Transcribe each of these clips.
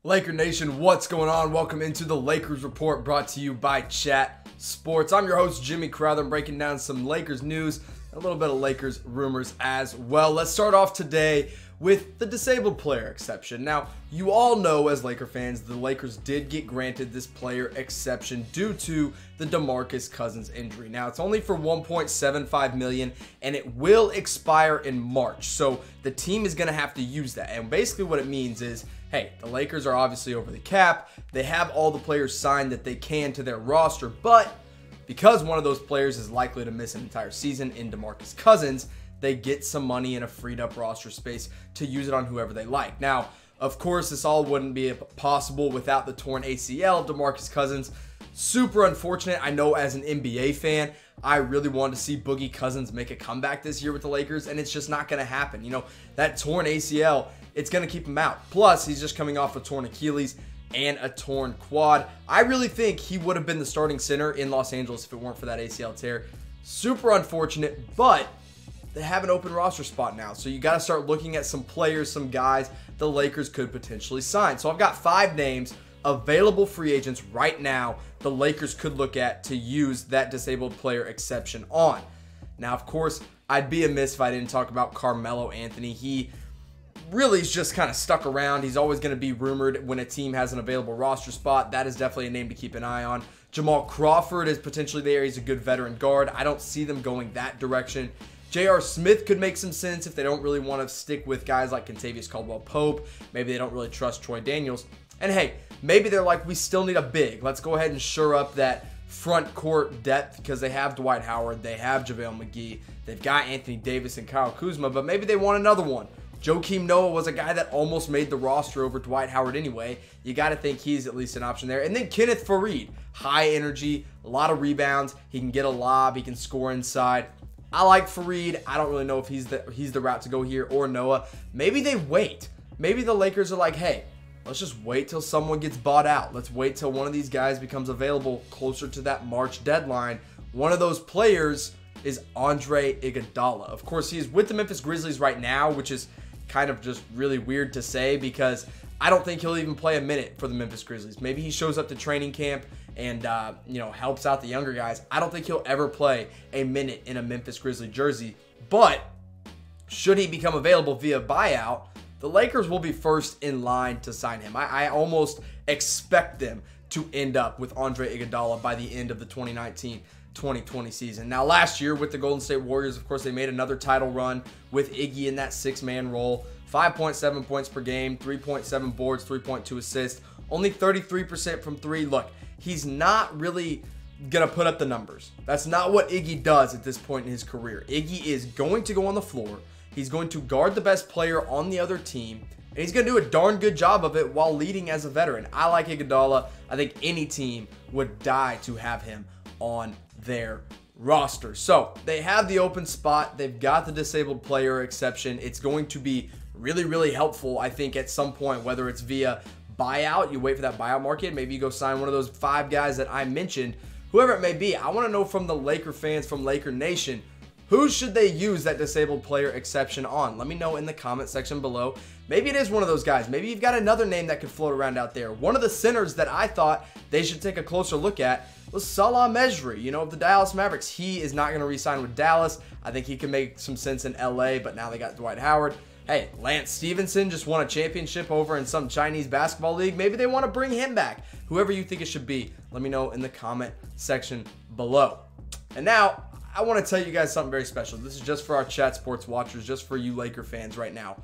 Laker Nation, what's going on? Welcome into the Lakers Report brought to you by Chat Sports. I'm your host, Jimmy Crowther. I'm breaking down some Lakers news, a little bit of Lakers rumors as well. Let's start off today with the disabled player exception. Now, you all know as Laker fans, the Lakers did get granted this player exception due to the DeMarcus Cousins injury. Now, it's only for $1.75 million, and it will expire in March. So the team is going to have to use that. And basically what it means is, hey, the Lakers are obviously over the cap. They have all the players signed that they can to their roster, but because one of those players is likely to miss an entire season in DeMarcus Cousins, they get some money in a freed up roster space to use it on whoever they like. Now, of course, this all wouldn't be possible without the torn ACL of DeMarcus Cousins. Super unfortunate. I know as an NBA fan, I really wanted to see Boogie Cousins make a comeback this year with the Lakers, and it's just not going to happen. You know, that torn ACL, it's going to keep him out. Plus, he's just coming off a torn Achilles and a torn quad. I really think he would have been the starting center in Los Angeles if it weren't for that ACL tear. Super unfortunate, but they have an open roster spot now. So you got to start looking at some players, some guys the Lakers could potentially sign. So I've got 5 names available free agents right now the Lakers could look at to use that disabled player exception on. Now, of course, I'd be amiss if I didn't talk about Carmelo Anthony. He really is just kind of stuck around. He's always going to be rumored when a team has an available roster spot. That is definitely a name to keep an eye on. Jamal Crawford is potentially there. He's a good veteran guard. I don't see them going that direction. J.R. Smith could make some sense if they don't really want to stick with guys like Kentavious Caldwell-Pope. Maybe they don't really trust Troy Daniels. And hey, maybe they're like, we still need a big. Let's go ahead and shore up that front court depth because they have Dwight Howard. They have JaVale McGee. They've got Anthony Davis and Kyle Kuzma, but maybe they want another one. Joakim Noah was a guy that almost made the roster over Dwight Howard anyway. You got to think he's at least an option there. And then Kenneth Faried, high energy, a lot of rebounds. He can get a lob. He can score inside. I like Faried. I don't really know if he's the route to go here or Noah. Maybe they wait. Maybe the Lakers are like, hey, let's just wait till someone gets bought out. Let's wait till one of these guys becomes available closer to that March deadline. One of those players is Andre Iguodala. Of course, he is with the Memphis Grizzlies right now, which is kind of just really weird to say because I don't think he'll even play a minute for the Memphis Grizzlies. Maybe he shows up to training camp and helps out the younger guys. I don't think he'll ever play a minute in a Memphis Grizzly jersey. But should he become available via buyout, the Lakers will be first in line to sign him. I almost expect them to end up with Andre Iguodala by the end of the 2019-2020 season. Now, last year with the Golden State Warriors, of course, they made another title run with Iggy in that 6-man role. 5.7 points per game, 3.7 boards, 3.2 assists, only 33% from 3. Look, he's not really going to put up the numbers. That's not what Iggy does at this point in his career. Iggy is going to go on the floor. He's going to guard the best player on the other team, and he's going to do a darn good job of it while leading as a veteran. I like Iguodala. I think any team would die to have him on their roster. So they have the open spot. They've got the disabled player exception. It's going to be really, really helpful, I think, at some point, whether it's via buyout, you wait for that buyout market, maybe you go sign one of those 5 guys that I mentioned, whoever it may be. I want to know from the Laker fans, from Laker Nation, who should they use that disabled player exception on? Let me know in the comment section below. Maybe it is one of those guys. Maybe you've got another name that could float around out there. One of the centers that I thought they should take a closer look at was Salah Mejri, of the Dallas Mavericks. He is not going to re-sign with Dallas. I think he can make some sense in LA, but now they got Dwight Howard. Hey, Lance Stevenson just won a championship over in some Chinese basketball league. Maybe they want to bring him back. Whoever you think it should be, let me know in the comment section below. And now, I want to tell you guys something very special. This is just for our Chat Sports watchers, just for you Laker fans right now.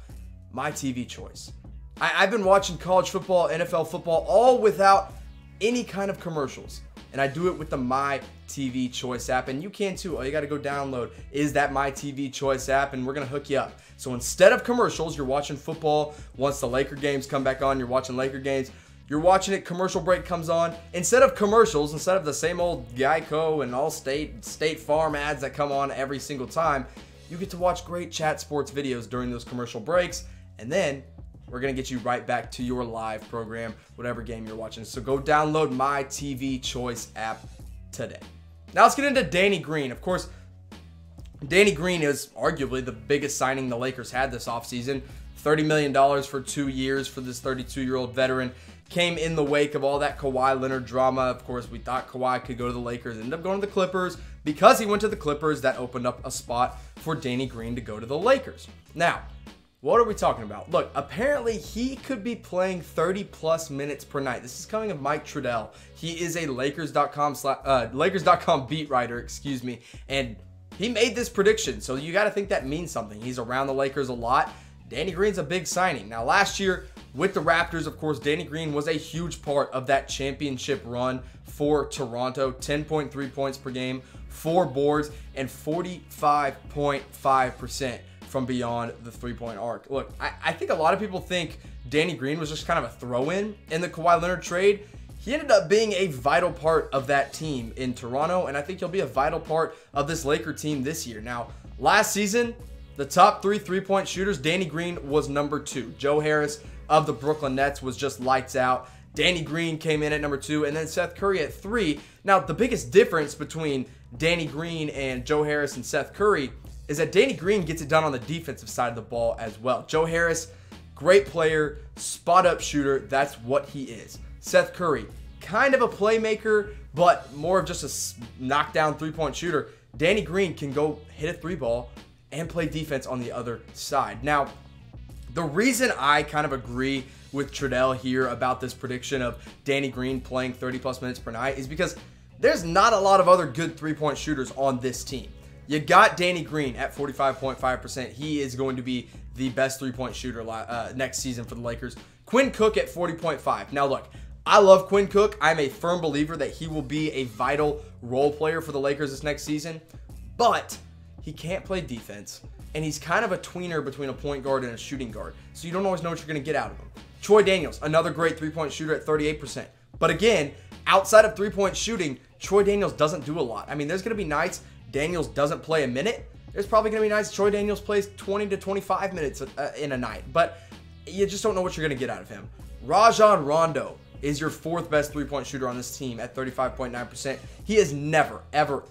My TV choice. I've been watching college football, NFL football, all without any kind of commercials. And I do it with the My TV Choice app, and you can too. All you got to go download is that My TV Choice app, and we're going to hook you up. So instead of commercials, you're watching football. Once the Laker games come back on, you're watching Laker games. You're watching it, commercial break comes on. Instead of commercials, instead of the same old Geico and State Farm ads that come on every single time, you get to watch great Chat Sports videos during those commercial breaks, and then we're going to get you right back to your live program, whatever game you're watching. So go download My TV Choice app today. Now let's get into Danny Green. Of course, Danny Green is arguably the biggest signing the Lakers had this offseason. $30 million for 2 years for this 32-year-old veteran. came in the wake of all that Kawhi Leonard drama. Of course, we thought Kawhi could go to the Lakers, ended up going to the Clippers. Because he went to the Clippers, that opened up a spot for Danny Green to go to the Lakers. Now, what are we talking about? Look, apparently he could be playing 30-plus minutes per night. This is coming of Mike Trudell. He is a Lakers.com beat writer, and he made this prediction, so you got to think that means something. He's around the Lakers a lot. Danny Green's a big signing. Now, last year with the Raptors, of course, Danny Green was a huge part of that championship run for Toronto. 10.3 points per game, 4 boards, and 45.5% from beyond the three-point arc. Look, I think a lot of people think Danny Green was just kind of a throw-in the Kawhi Leonard trade. He ended up being a vital part of that team in Toronto, and I think he'll be a vital part of this Laker team this year. Now, last season, the top 3 three-point shooters, Danny Green was number 2. Joe Harris of the Brooklyn Nets was just lights out. Danny Green came in at number 2, and then Seth Curry at 3. Now, the biggest difference between Danny Green and Joe Harris and Seth Curry is that Danny Green gets it done on the defensive side of the ball as well. Joe Harris, great player, spot-up shooter. That's what he is. Seth Curry, kind of a playmaker, but more of just a knockdown three-point shooter. Danny Green can go hit a 3-ball and play defense on the other side. Now, the reason I kind of agree with Trudell here about this prediction of Danny Green playing 30-plus minutes per night is because there's not a lot of other good three-point shooters on this team. You got Danny Green at 45.5%. He is going to be the best three-point shooter next season for the Lakers. Quinn Cook at 40.5%. Now, look, I love Quinn Cook. I'm a firm believer that he will be a vital role player for the Lakers this next season, but he can't play defense, and he's kind of a tweener between a point guard and a shooting guard, so you don't always know what you're going to get out of him. Troy Daniels, another great three-point shooter at 38%. But again, outside of three-point shooting, Troy Daniels doesn't do a lot. I mean, there's going to be nights Daniels doesn't play a minute. There's probably going to be nights Troy Daniels plays 20 to 25 minutes in a night, but you just don't know what you're going to get out of him. Rajon Rondo is your 4th best three-point shooter on this team at 35.9%. He has never, ever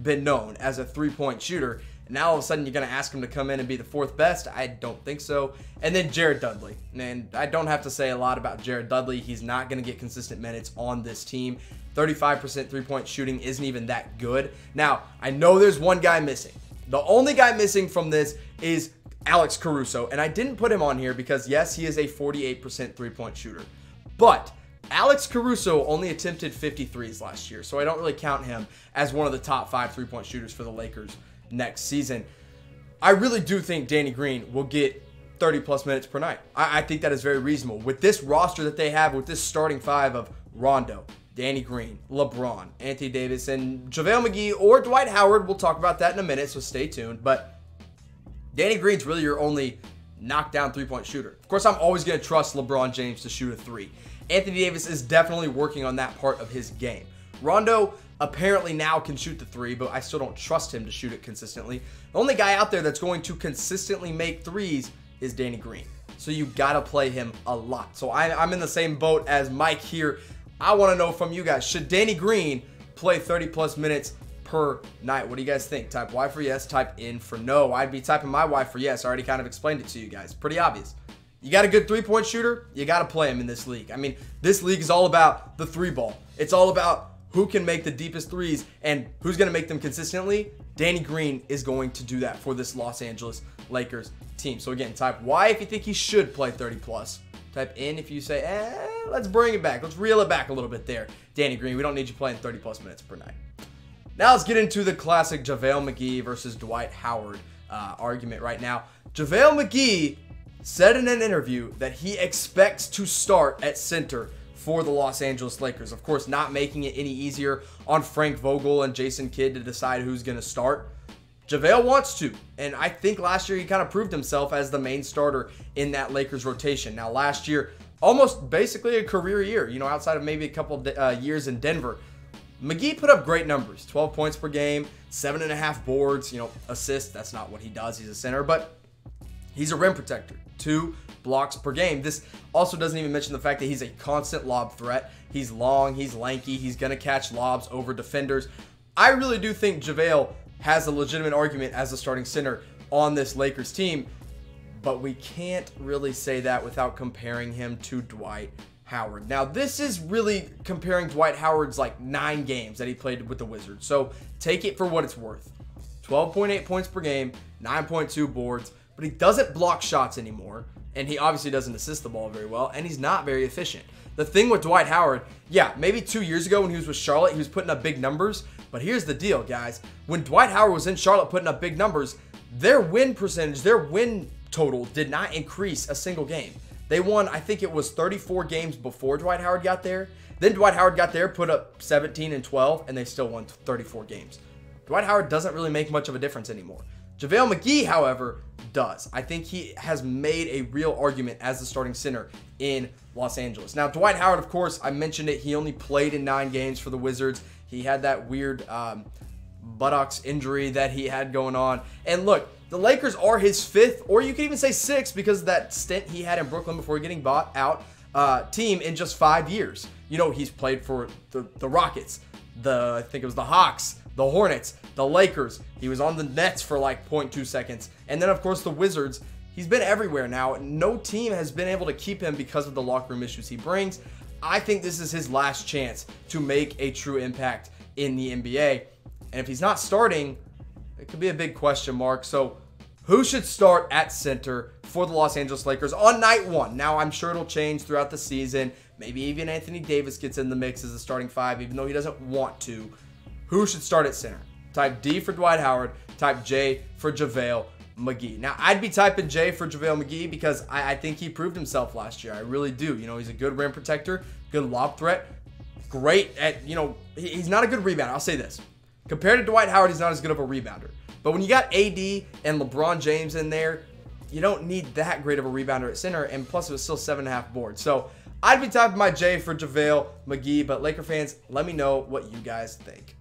been known as a three-point shooter. Now all of a sudden you're going to ask him to come in and be the 4th best? I don't think so. And then Jared Dudley. And I don't have to say a lot about Jared Dudley. He's not going to get consistent minutes on this team. 35% three-point shooting isn't even that good. Now, I know there's one guy missing. The only guy missing from this is Alex Caruso, and I didn't put him on here because, yes, he is a 48% three-point shooter, but Alex Caruso only attempted 53s last year, so I don't really count him as one of the top 5 three-point shooters for the Lakers next season. I really do think Danny Green will get 30-plus minutes per night. I think that is very reasonable. With this roster that they have, with this starting 5 of Rondo, Danny Green, LeBron, Anthony Davis, and JaVale McGee or Dwight Howard. We'll talk about that in a minute, so stay tuned. But Danny Green's really your only knockdown three-point shooter. Of course, I'm always going to trust LeBron James to shoot a 3. Anthony Davis is definitely working on that part of his game. Rondo apparently now can shoot the 3, but I still don't trust him to shoot it consistently. The only guy out there that's going to consistently make 3s is Danny Green. So you got to play him a lot. So I'm in the same boat as Mike here. I want to know from you guys, should Danny Green play 30-plus minutes per night? What do you guys think? Type Y for yes, type N for no. I'd be typing my Y for yes. I already kind of explained it to you guys. Pretty obvious. You got a good three-point shooter, you got to play him in this league. I mean, this league is all about the 3-ball. It's all about who can make the deepest 3s and who's going to make them consistently. Danny Green is going to do that for this Los Angeles Lakers team. So again, type Y if you think he should play 30-plus. Type N if you say, let's bring it back. Let's reel it back a little bit there. Danny Green, we don't need you playing 30-plus minutes per night. Now let's get into the classic JaVale McGee versus Dwight Howard argument right now. JaVale McGee said in an interview that he expects to start at center for the Los Angeles Lakers. Of course, not making it any easier on Frank Vogel and Jason Kidd to decide who's going to start. JaVale wants to, and I think last year he kind of proved himself as the main starter in that Lakers rotation. Now, last year, almost basically a career year, outside of maybe a couple years in Denver. McGee put up great numbers, 12 points per game, 7.5 boards, assists. That's not what he does. He's a center, but he's a rim protector, 2 blocks per game. This also doesn't even mention the fact that he's a constant lob threat. He's long, he's lanky, he's going to catch lobs over defenders. I really do think JaVale has a legitimate argument as a starting center on this Lakers team. but we can't really say that without comparing him to Dwight Howard. Now, this is really comparing Dwight Howard's like 9 games that he played with the Wizards. So take it for what it's worth. 12.8 points per game, 9.2 boards, but he doesn't block shots anymore. And he obviously doesn't assist the ball very well, and he's not very efficient. The thing with Dwight Howard, yeah, maybe 2 years ago when he was with Charlotte, he was putting up big numbers. But here's the deal, guys. When Dwight Howard was in Charlotte putting up big numbers, their win percentage, their win total did not increase a single game. They won, I think it was 34 games before Dwight Howard got there. Then Dwight Howard got there, put up 17 and 12, and they still won 34 games. Dwight Howard doesn't really make much of a difference anymore. JaVale McGee, however, does. I think he has made a real argument as the starting center in Los Angeles. Now, Dwight Howard, of course, I mentioned it. He only played in 9 games for the Wizards. He had that weird buttocks injury that he had going on. And look, the Lakers are his 5th, or you could even say 6th, because of that stint he had in Brooklyn before getting bought out, team in just 5 years. You know, he's played for the Rockets, I think it was the Hawks, the Hornets, the Lakers. He was on the Nets for like 0.2 seconds. And then, of course, the Wizards. He's been everywhere now. No team has been able to keep him because of the locker room issues he brings. I think this is his last chance to make a true impact in the NBA. And if he's not starting, it could be a big question mark. So who should start at center for the Los Angeles Lakers on night 1? Now, I'm sure it'll change throughout the season. Maybe even Anthony Davis gets in the mix as a starting 5, even though he doesn't want to. Who should start at center? Type D for Dwight Howard. Type J for JaVale McGee. Now, I'd be typing J for JaVale McGee because I think he proved himself last year. I really do. You know, he's a good rim protector, good lob threat, great at, you know, he's not a good rebounder. I'll say this. Compared to Dwight Howard, he's not as good of a rebounder. But when you got AD and LeBron James in there, you don't need that great of a rebounder at center, and plus it was still 7.5 boards. So I'd be typing my J for JaVale McGee, but Laker fans, let me know what you guys think.